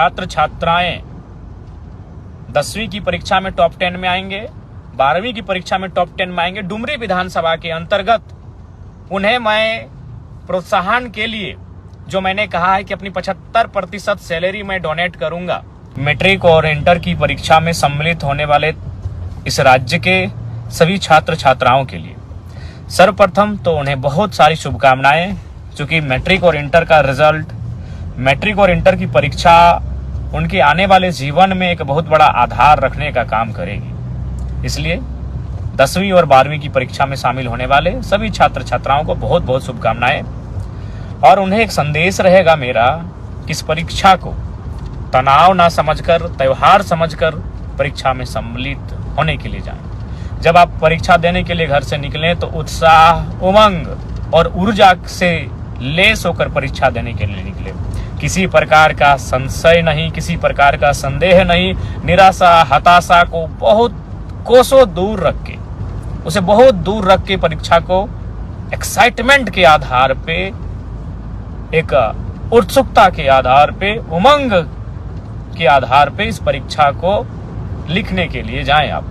छात्र छात्राएं 10वीं की परीक्षा में टॉप 10 में आएंगे, 12वीं की परीक्षा में टॉप 10 में आएंगे, डुमरी विधानसभा के अंतर्गत उन्हें मैं प्रोत्साहन के लिए जो मैंने कहा है कि अपनी 75% सैलरी मैं डोनेट करूंगा मैट्रिक और इंटर की परीक्षा में सम्मिलित होने वाले इस राज्य के सभी छात्र छात्राओं के लिए। सर्वप्रथम तो उन्हें बहुत सारी शुभकामनाएं, क्योंकि मैट्रिक और इंटर का रिजल्ट, मैट्रिक और इंटर की परीक्षा उनके आने वाले जीवन में एक बहुत बड़ा आधार रखने का काम करेगी। इसलिए 10वीं और 12वीं की परीक्षा में शामिल होने वाले सभी छात्र छात्राओं को बहुत बहुत शुभकामनाएं। और उन्हें एक संदेश रहेगा मेरा कि इस परीक्षा को तनाव ना समझकर, त्योहार समझकर परीक्षा में सम्मिलित होने के लिए जाएं। जब आप परीक्षा देने के लिए घर से निकलें तो उत्साह, उमंग और ऊर्जा से लेस होकर परीक्षा देने के लिए निकले। किसी प्रकार का संशय नहीं, किसी प्रकार का संदेह नहीं, निराशा, हताशा को बहुत कोसों दूर रख के, उसे बहुत दूर रख के परीक्षा को एक्साइटमेंट के आधार पे, एक उत्सुकता के आधार पे, उमंग के आधार पे इस परीक्षा को लिखने के लिए जाएं आप।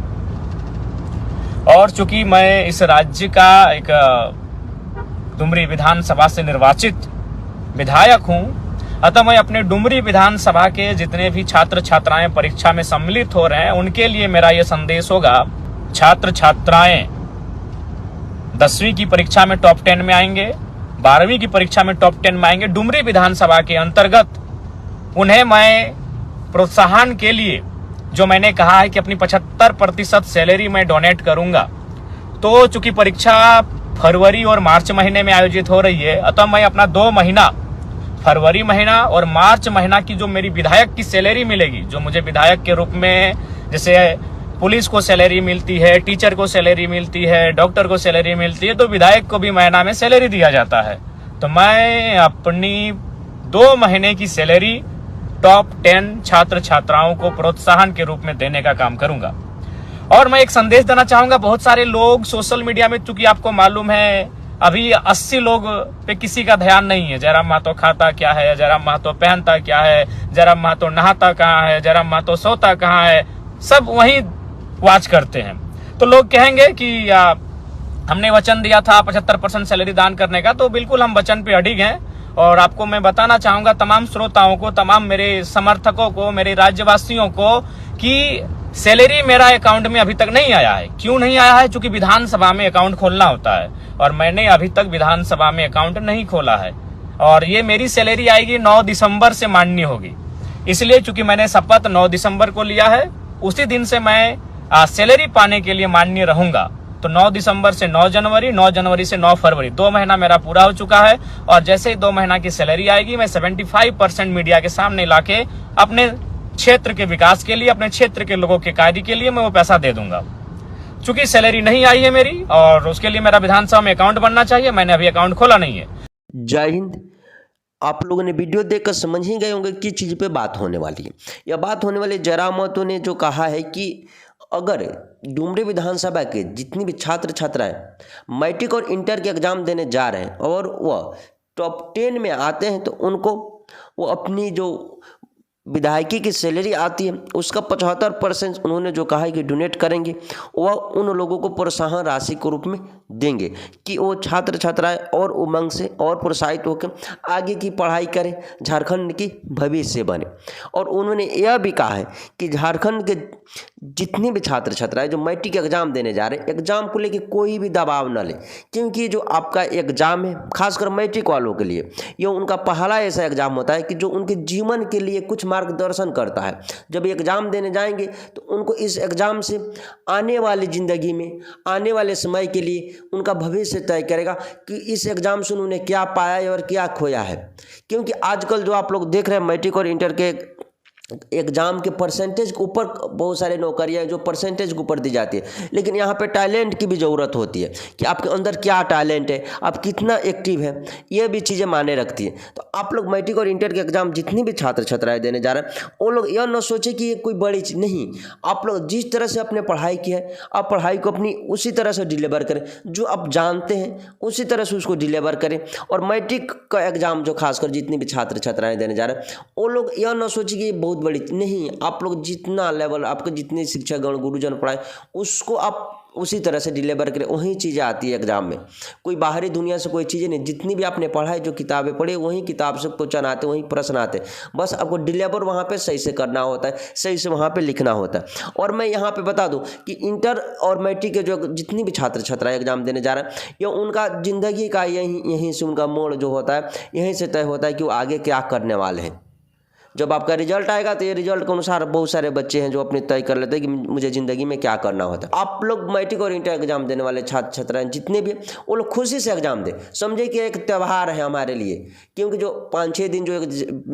और चूंकि मैं इस राज्य का एक डुमरी विधानसभा से निर्वाचित विधायक हूं, अतः मैं अपने डुमरी विधानसभा के जितने भी छात्र छात्राएं परीक्षा में सम्मिलित हो रहे हैं उनके लिए मेरा यह संदेश होगा। छात्र छात्राएं 10वीं की परीक्षा में टॉप 10 में आएंगे, 12वीं की परीक्षा में टॉप 10 में आएंगे, डुमरी विधानसभा के अंतर्गत उन्हें मैं प्रोत्साहन के लिए जो मैंने कहा है कि अपनी 75% सैलरी मैं डोनेट करूंगा। तो चूंकि परीक्षा फरवरी और मार्च महीने में आयोजित हो रही है, अतः मैं अपना 2 महीना, फरवरी महीना और मार्च महीना की जो मेरी विधायक की सैलरी मिलेगी, जो मुझे विधायक के रूप में जैसे पुलिस को सैलरी मिलती है, टीचर को सैलरी मिलती है, डॉक्टर को सैलरी मिलती है, तो विधायक को भी महीना में सैलरी दिया जाता है। तो मैं अपनी 2 महीने की सैलरी टॉप 10 छात्र छात्राओं को प्रोत्साहन के रूप में देने का काम करूंगा। और मैं एक संदेश देना चाहूंगा। बहुत सारे लोग सोशल मीडिया में, चूंकि आपको मालूम है अभी 80 लोग पे किसी का ध्यान नहीं है। जयराम महतो खाता क्या है, जयराम महतो पहनता क्या है, जयराम महतो नहाता कहाँ है, जयराम महतो सोता कहाँ है, सब वही वॉच करते हैं। तो लोग कहेंगे कि हमने वचन दिया था 75% सैलरी दान करने का, तो बिल्कुल हम वचन पे अडिग हैं। और आपको मैं बताना चाहूंगा, तमाम श्रोताओं को, तमाम मेरे समर्थकों को, मेरे राज्यवासियों को, कि सैलरी मेरा अकाउंट में अभी तक नहीं आया है। क्यों नहीं आया है? क्योंकि विधानसभा में अकाउंट खोलना होता है और मैंने अभी तक विधानसभा में अकाउंट नहीं खोला है। और ये मेरी सैलरी आएगी 9 दिसंबर से माननी होगी। इसलिए चूंकि मैंने शपथ 9 दिसंबर को लिया है, उसी दिन से मैं सैलरी पाने के लिए माननीय रहूंगा। तो 9 दिसंबर से 9 जनवरी, 9 जनवरी से 9 फरवरी, 2 महीना मेरा पूरा हो चुका है। और जैसे ही 2 महीना की सैलरी आएगी, मैं 75% मीडिया के सामने लाके अपने क्षेत्र के विकास के लिए, अपने क्षेत्र के लोगों के कार्य के लिए मैं वो पैसा दे दूंगा। चूंकि सैलरी नहीं आई है मेरी, और उसके लिए मेरा विधानसभा में अकाउंट बनना चाहिए, मैंने अभी अकाउंट खोला नहीं है। जय हिंद। आप लोगों ने वीडियो देखकर समझ ही गए होंगे किस चीज़ पे बात होने वाली है। यह बात होने वाली जयराम महतो ने जो कहा है कि अगर डुमरी विधानसभा के जितनी भी छात्र छात्राएं मैट्रिक और इंटर के एग्ज़ाम देने जा रहे हैं और वह टॉप 10 में आते हैं, तो उनको वो अपनी जो विधायकी की सैलरी आती है उसका 75% उन्होंने जो कहा है कि डोनेट करेंगे, वह उन लोगों को प्रोत्साहन राशि के रूप में देंगे कि वो छात्र छात्राएं और उमंग से और प्रोत्साहित होकर आगे की पढ़ाई करें, झारखंड की भविष्य बने। और उन्होंने यह भी कहा है कि झारखंड के जितने भी छात्र छात्राएं जो मैट्रिक एग्ज़ाम देने जा रहे हैं, एग्ज़ाम को लेकर कोई भी दबाव न लें, क्योंकि जो आपका एग्ज़ाम है, खासकर मैट्रिक वालों के लिए, यह उनका पहला ऐसा एग्ज़ाम होता है कि जो उनके जीवन के लिए कुछ मार्गदर्शन करता है। जब एग्ज़ाम देने जाएंगे तो उनको इस एग्ज़ाम से आने वाली ज़िंदगी में, आने वाले समय के लिए उनका भविष्य तय करेगा कि इस एग्ज़ाम से उन्होंने क्या पाया है और क्या खोया है। क्योंकि आजकल जो आप लोग देख रहे हैं मैट्रिक और इंटर के एग्ज़ाम के परसेंटेज के ऊपर बहुत सारे नौकरियां जो परसेंटेज के ऊपर दी जाती है, लेकिन यहाँ पे टैलेंट की भी ज़रूरत होती है कि आपके अंदर क्या टैलेंट है, आप कितना एक्टिव है, ये भी चीज़ें मायने रखती है। तो आप लोग मैट्रिक और इंटर के एग्ज़ाम जितनी भी छात्र छात्राएँ देने जा रहे हैं, वो लोग यह न सोचे कि ये कोई बड़ी चीज़ नहीं। आप लोग जिस तरह से अपने पढ़ाई की है, आप पढ़ाई को अपनी उसी तरह से डिलीवर करें, जो आप जानते हैं उसी तरह से उसको डिलीवर करें। और मैट्रिक का एग्ज़ाम जो खासकर जितनी भी छात्र छात्राएँ देने जा रहे हैं, वो लोग यह न सोचे कि ये बहुत बड़ी नहीं। आप लोग जितना लेवल आपके जितने शिक्षकगण गुरुजन पढ़ाए उसको आप उसी तरह से डिलीवर करें, वही चीज़ें आती है एग्ज़ाम में। कोई बाहरी दुनिया से कोई चीज़ें नहीं, जितनी भी आपने पढ़ा है, जो किताबें पढ़ी वही किताब से क्वेश्चन आते, वही प्रश्न आते, बस आपको डिलीवर वहाँ पे सही से करना होता है, सही से वहाँ पे लिखना होता है। और मैं यहाँ पे बता दूँ कि इंटर और मैट्रिक के जो जितनी भी छात्र छात्राएँ एग्ज़ाम देने जा रहे हैं, ये उनका ज़िंदगी का यहीं से उनका मोड़ जो होता है, यहीं से तय होता है कि वो आगे क्या करने वाले हैं। जब आपका रिजल्ट आएगा तो ये रिजल्ट के अनुसार बहुत सारे बच्चे हैं जो अपने तय कर लेते हैं कि मुझे ज़िंदगी में क्या करना होता है। आप लोग मैट्रिक और इंटर एग्जाम देने वाले छात्र छात्राएं जितने भी, वो लोग खुशी से एग्जाम दें, समझे कि एक त्यौहार है हमारे लिए। क्योंकि जो 5-6 दिन जो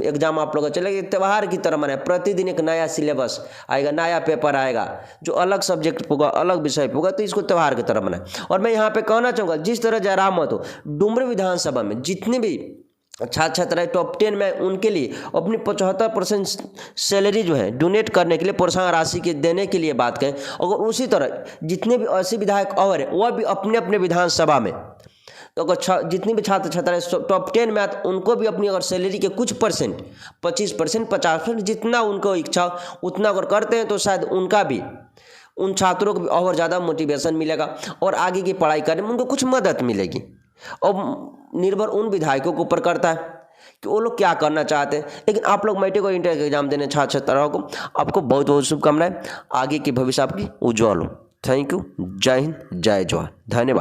एग्जाम आप लोग का चलेगा, त्यौहार की तरह मनाए। प्रतिदिन एक नया सिलेबस आएगा, नया पेपर आएगा, जो अलग सब्जेक्ट होगा, अलग विषय होगा, तो इसको त्यौहार की तरह मनाए। और मैं यहाँ पे कहना चाहूँगा, जिस तरह जयराम महतो डुमरी विधानसभा में जितने भी छात्र छात्राएं टॉप 10 में, उनके लिए अपनी 75% सैलरी जो है डोनेट करने के लिए, प्रोत्साहन राशि के देने के लिए बात करें। अगर उसी तरह जितने भी ऐसे विधायक और हैं वह भी अपने अपने विधानसभा में, तो अगर जितनी भी छात्र छात्राएं टॉप 10 में आते, उनको भी अपनी अगर सैलरी के कुछ परसेंट, 25%, 50%, जितना उनको इच्छा उतना अगर करते हैं, तो शायद उनका भी, उन छात्रों को भी और ज़्यादा मोटिवेशन मिलेगा और आगे की पढ़ाई करने में उनको कुछ मदद मिलेगी। और निर्भर उन विधायकों के ऊपर करता है कि वो लोग क्या करना चाहते हैं। लेकिन आप लोग मैट्रिक और इंटर के एग्जाम देने छात्र छात्राओं को, आपको बहुत बहुत शुभकामनाएं। आगे की भविष्य आपकी उज्जवल हो। Thank you. जय हिंद, जय जवान, धन्यवाद।